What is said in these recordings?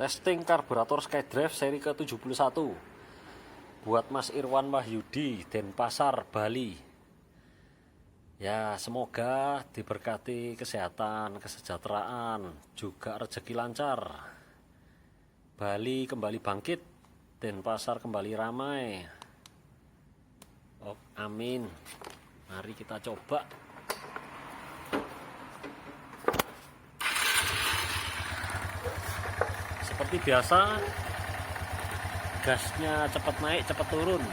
Testing karburator SkyDrive seri ke-71 buat Mas Irwan Wahyudi, Denpasar, Bali. Ya, semoga diberkati kesehatan, kesejahteraan, juga rezeki lancar. Bali kembali bangkit, Denpasar kembali ramai. Oh, amin. Mari kita coba. Seperti biasa, gasnya cepat naik, cepat turun.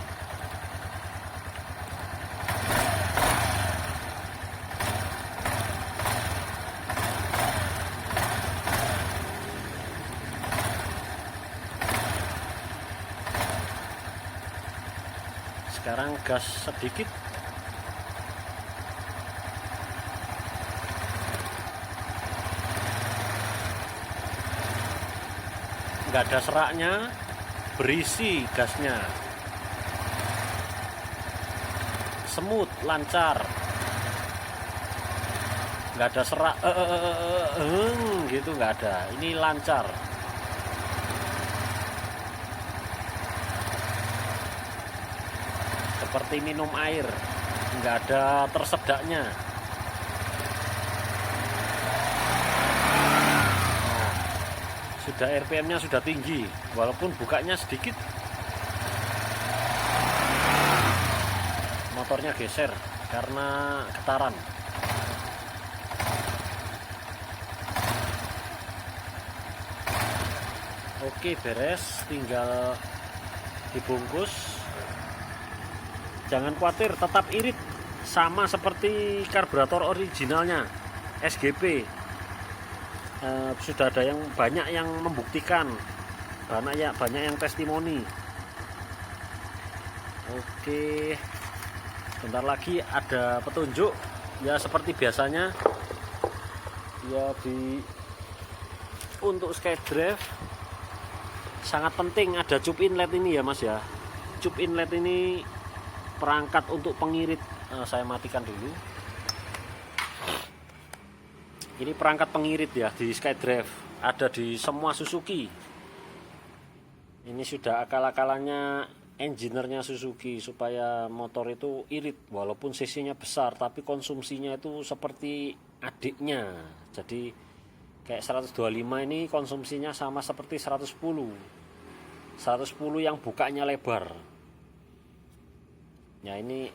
Sekarang gas sedikit. Nggak ada seraknya, berisi gasnya, semut, lancar, nggak ada serak gitu, nggak ada. Ini lancar. Seperti minum air, nggak ada tersedaknya. Sudah RPM-nya sudah tinggi, walaupun bukanya sedikit. Motornya geser karena getaran. Oke, beres, tinggal dibungkus. Jangan khawatir, tetap irit, sama seperti karburator originalnya SGP. Sudah ada yang banyak yang membuktikan, banyak yang testimoni. Oke, bentar lagi ada petunjuk. Ya seperti biasanya, ya untuk SkyDrive sangat penting ada cup inlet ini ya Mas ya. Cup inlet ini perangkat untuk pengirit. Saya matikan dulu. Ini perangkat pengirit ya di SkyDrive, ada di semua Suzuki. Ini sudah akal-akalannya engineer-nya Suzuki supaya motor itu irit, walaupun cc-nya besar tapi konsumsinya itu seperti adiknya. Jadi kayak 125 ini konsumsinya sama seperti 110 yang bukanya lebar. Ya, ini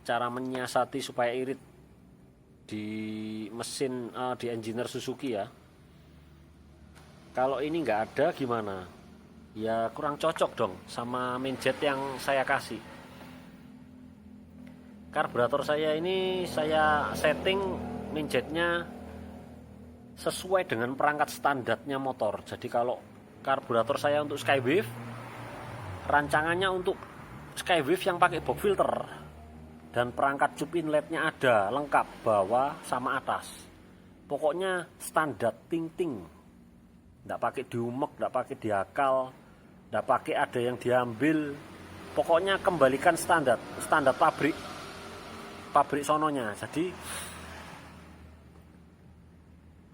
cara menyiasati supaya irit di mesin, di engineer Suzuki ya. Kalau ini nggak ada gimana? Ya kurang cocok dong sama mainjet yang saya kasih. Karburator saya ini saya setting mainjetnya sesuai dengan perangkat standarnya motor. Jadi kalau karburator saya untuk Skywave, rancangannya untuk Skywave yang pakai box filter. Dan perangkat cup inletnya ada lengkap, bawah sama atas. Pokoknya standar ting-ting. Nggak pakai diumek, nggak pakai diakal, nggak pakai ada yang diambil. Pokoknya kembalikan standar pabrik sononya. Jadi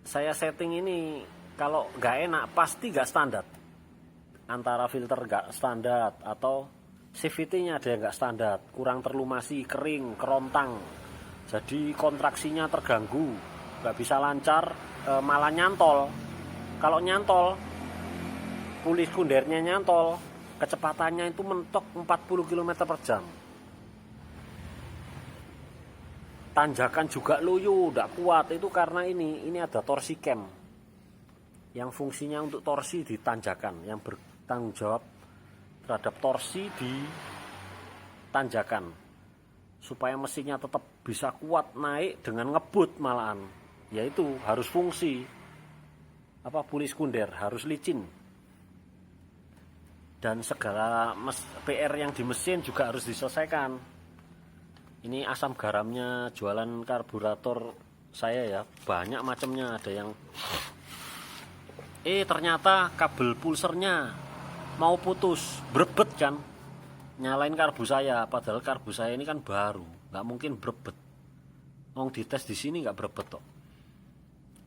saya setting ini kalau nggak enak pasti nggak standar. Antara filter nggak standar atau CVT-nya ada yang nggak standar, kurang terlumasi, kering, kerontang, jadi kontraksinya terganggu, nggak bisa lancar, malah nyantol. Kalau nyantol, puli sekundernya nyantol, kecepatannya itu mentok 40 km per jam. Tanjakan juga loyo, nggak kuat, itu karena ini ada torsi cam, yang fungsinya untuk torsi di tanjakan, yang bertanggung jawab terhadap torsi di tanjakan supaya mesinnya tetap bisa kuat naik dengan ngebut malahan. Yaitu harus fungsi puli sekunder, harus licin, dan segala PR yang di mesin juga harus diselesaikan. Ini asam garamnya jualan karburator saya ya, banyak macamnya. Ada yang ternyata kabel pulsernya mau putus, brebet kan, nyalain karbu saya, padahal karbu saya ini kan baru, nggak mungkin brebet. Mau dites di sini nggak brebet kok.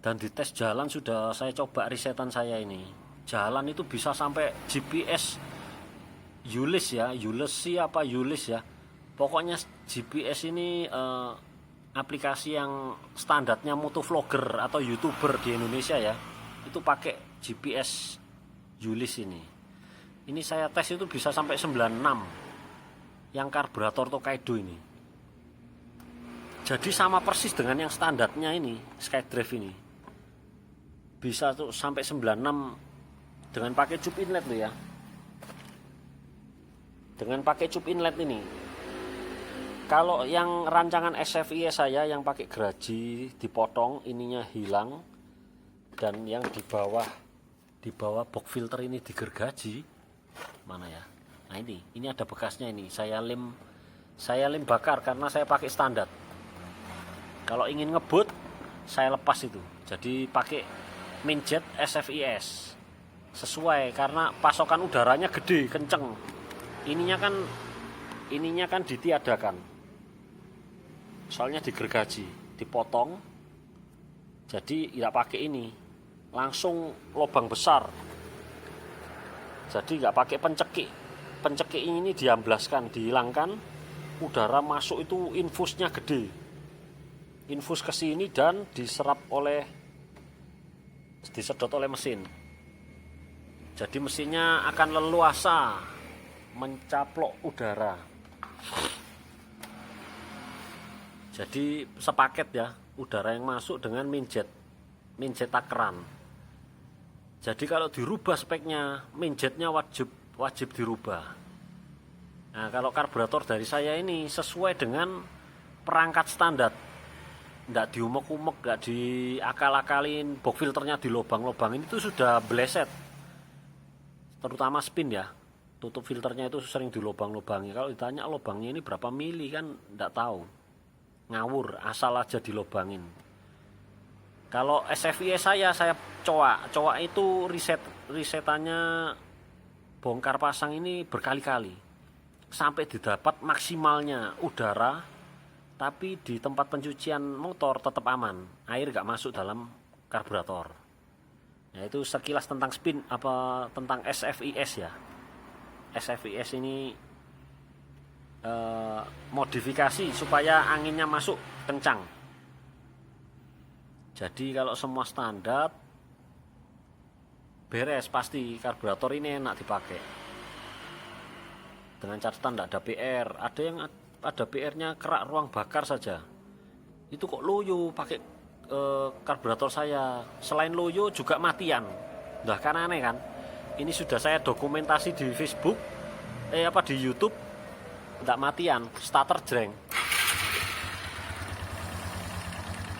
Dan di tes jalan sudah saya coba resetan saya ini, jalan itu bisa sampai GPS Yulis ya, Yulesi apa Yulis ya. Pokoknya GPS ini aplikasi yang standarnya motovlogger atau YouTuber di Indonesia ya. Itu pakai GPS Yulis ini. Ini saya tes itu bisa sampai 96 yang karburator Tokaido ini. Jadi sama persis dengan yang standarnya ini, SkyDrive ini. Bisa tuh sampai 96 dengan pakai cup inlet loh ya. Dengan pakai cup inlet ini. Kalau yang rancangan SFIE saya yang pakai geraji dipotong, ininya hilang, dan yang di bawah box filter ini digergaji. Mana ya? Nah ini ada bekasnya ini. Saya lem bakar karena saya pakai standar. Kalau ingin ngebut saya lepas itu. Jadi pakai Minjet SFIS. Sesuai karena pasokan udaranya gede, kenceng. Ininya kan ditiadakan. Soalnya digergaji, dipotong. Jadi tidak pakai ini. Langsung lubang besar. Jadi nggak pakai pencekik. Pencekik ini diamblaskan, dihilangkan. Udara masuk itu infusnya gede. Infus ke sini dan disedot oleh mesin. Jadi mesinnya akan leluasa mencaplok udara. Jadi sepaket ya, udara yang masuk dengan minjet takeran. Jadi kalau dirubah speknya, minjetnya wajib dirubah. Nah, kalau karburator dari saya ini sesuai dengan perangkat standar. Nggak diumek-umek, nggak diakal-akalin, box filternya dilobang-lobangin, itu sudah bleset. Terutama spin ya, tutup filternya itu sering dilobang-lobangi. Kalau ditanya lobangnya ini berapa mili kan nggak tahu, ngawur, asal aja dilobangin. Kalau SFIE saya coak itu risetannya bongkar pasang ini berkali-kali sampai didapat maksimalnya udara, tapi di tempat pencucian motor tetap aman, air nggak masuk dalam karburator. Nah itu sekilas tentang tentang SFIS ya. SFIS ini modifikasi supaya anginnya masuk kencang. Jadi kalau semua standar beres, pasti karburator ini enak dipakai. Dengan catatan tidak ada PR. Ada yang ada PR-nya kerak ruang bakar saja. Itu kok loyo pakai karburator saya. Selain loyo juga matian. Nah kan aneh kan. Ini sudah saya dokumentasi di Facebook, di YouTube. Tidak matian, starter jreng.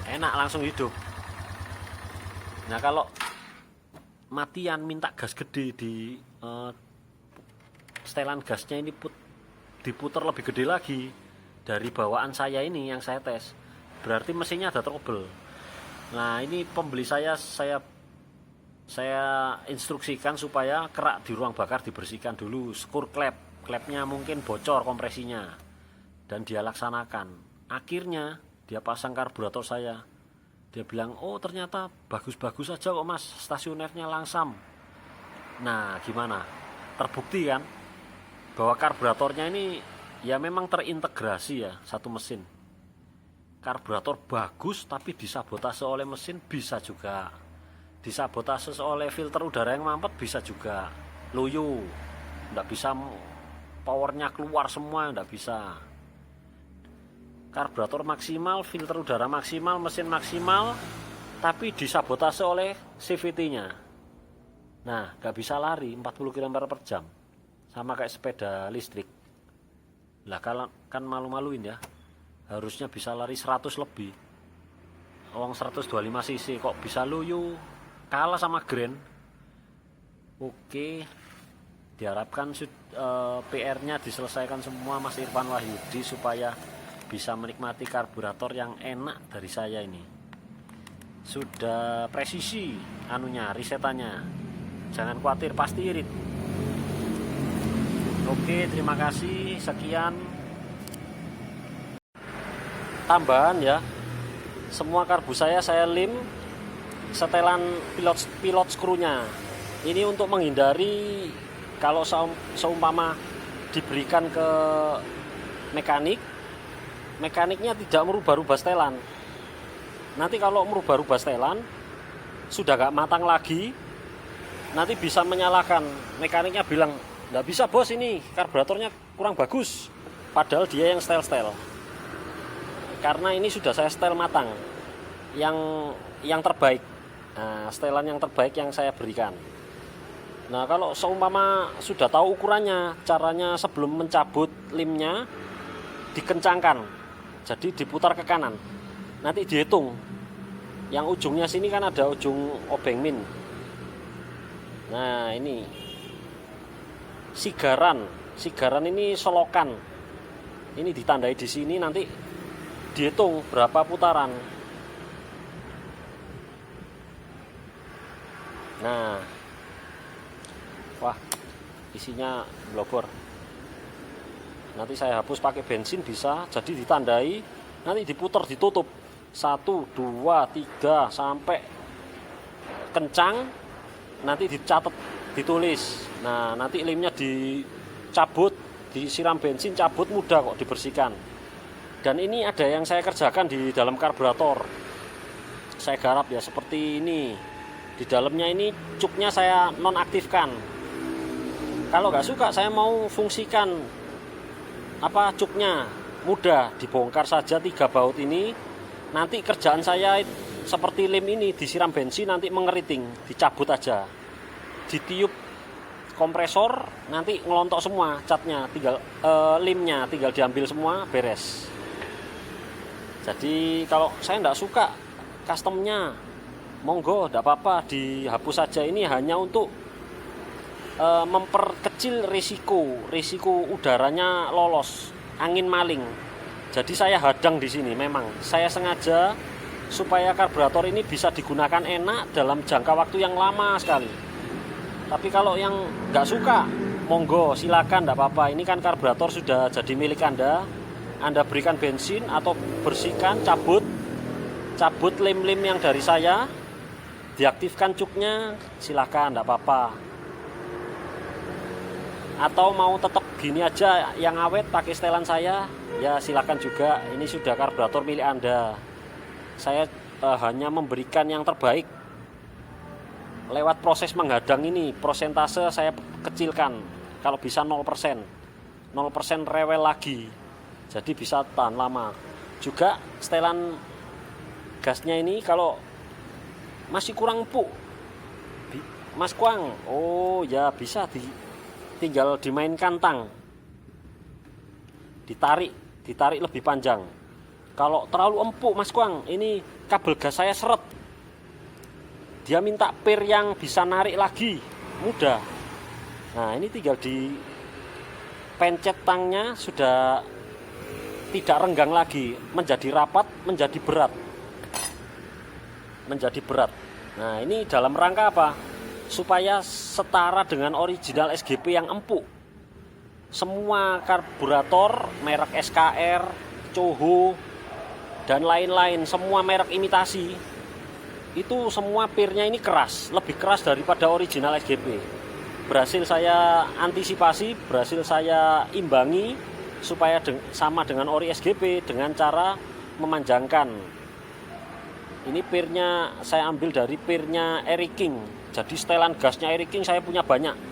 Enak langsung hidup. Nah kalau matian minta gas gede di setelan gasnya ini diputar lebih gede lagi dari bawaan saya ini yang saya tes, berarti mesinnya ada trouble. Nah ini pembeli saya instruksikan supaya kerak di ruang bakar dibersihkan dulu, skur klepnya mungkin bocor kompresinya, dan dia laksanakan. Akhirnya dia pasang karburator saya. Dia bilang, oh ternyata bagus-bagus aja kok mas, stasionernya langsam. Nah gimana? Terbukti kan bahwa karburatornya ini ya memang terintegrasi ya, satu mesin. Karburator bagus tapi disabotase oleh mesin bisa juga. Disabotase oleh filter udara yang mampet bisa juga. Loyo, nggak bisa powernya keluar semua, nggak bisa. Karburator maksimal, filter udara maksimal, mesin maksimal, tapi disabotase oleh CVT-nya. Nah, nggak bisa lari 40 km/jam, sama kayak sepeda listrik. Lah kan malu-maluin ya, harusnya bisa lari 100 lebih. Wong 125 cc kok bisa loyo, kalah sama Grand. Oke, diharapkan PR-nya diselesaikan semua Mas Irfan Wahyudi supaya bisa menikmati karburator yang enak dari saya ini. Sudah presisi risetannya. Jangan khawatir, pasti irit. Oke, terima kasih. Sekian. Tambahan ya. Semua karbu saya lem setelan pilot skrunya. Ini untuk menghindari kalau seumpama diberikan ke mekaniknya tidak merubah-rubah setelan. Nanti kalau merubah-rubah setelan sudah gak matang lagi, nanti bisa menyalahkan. Mekaniknya bilang, nggak bisa bos, ini karburatornya kurang bagus, padahal dia yang setel. Karena ini sudah saya setel matang, yang terbaik. Nah, setelan yang terbaik yang saya berikan. Nah, kalau seumpama sudah tahu ukurannya, caranya sebelum mencabut lemnya dikencangkan, jadi diputar ke kanan, nanti dihitung. Yang ujungnya sini kan ada ujung obeng min. Nah, ini sigaran ini selokan. Ini ditandai di sini, nanti dihitung berapa putaran. Nah, wah, isinya blobor. Nanti saya hapus pakai bensin bisa, jadi ditandai, nanti diputar, ditutup 1, 2, 3 sampai kencang, nanti dicatat, ditulis. Nah, nanti lemnya dicabut, disiram bensin, cabut, mudah kok dibersihkan. Dan ini ada yang saya kerjakan di dalam karburator. Saya garap ya seperti ini. Di dalamnya ini cuknya saya nonaktifkan. Kalau nggak suka saya mau fungsikan cuknya, mudah dibongkar saja 3 baut ini. Nanti kerjaan saya seperti lem ini, disiram bensin nanti mengeriting, dicabut aja, ditiup kompresor, nanti ngelontok semua catnya, tinggal lemnya tinggal diambil semua, beres. Jadi kalau saya nggak suka customnya, monggo, tidak apa-apa, dihapus saja. Ini hanya untuk memperkecil risiko udaranya lolos, angin maling. Jadi saya hadang di sini, memang saya sengaja supaya karburator ini bisa digunakan enak dalam jangka waktu yang lama sekali. Tapi kalau yang nggak suka, monggo silakan, tidak apa-apa. Ini kan karburator sudah jadi milik Anda berikan bensin atau bersihkan, cabut lem-lem yang dari saya, diaktifkan cuknya, silakan, tidak apa-apa. Atau mau tetap gini aja yang awet pakai setelan saya, ya silakan juga. Ini sudah karburator milik Anda. Saya hanya memberikan yang terbaik. Lewat proses menghadang ini, prosentase saya kecilkan. Kalau bisa 0%. 0% rewel lagi. Jadi bisa tahan lama. Juga setelan gasnya ini kalau masih kurang empuk, Mas Kuang, oh ya bisa tinggal dimainkan tang, ditarik lebih panjang. Kalau terlalu empuk Mas Kuang, ini kabel gas saya seret, dia minta pir yang bisa narik lagi, mudah. Nah, ini tinggal dipencet tangnya, sudah tidak renggang lagi, menjadi rapat, menjadi berat. Nah, ini dalam rangka apa? Supaya setara dengan original SGP yang empuk. Semua karburator merek SKR, Coho, dan lain-lain, semua merek imitasi, itu semua pirnya ini keras, lebih keras daripada original SGP. Berhasil saya antisipasi, berhasil saya imbangi supaya sama dengan ori SGP dengan cara memanjangkan. Ini pirnya saya ambil dari pirnya Eric King. Jadi setelan gasnya Eric King saya punya banyak.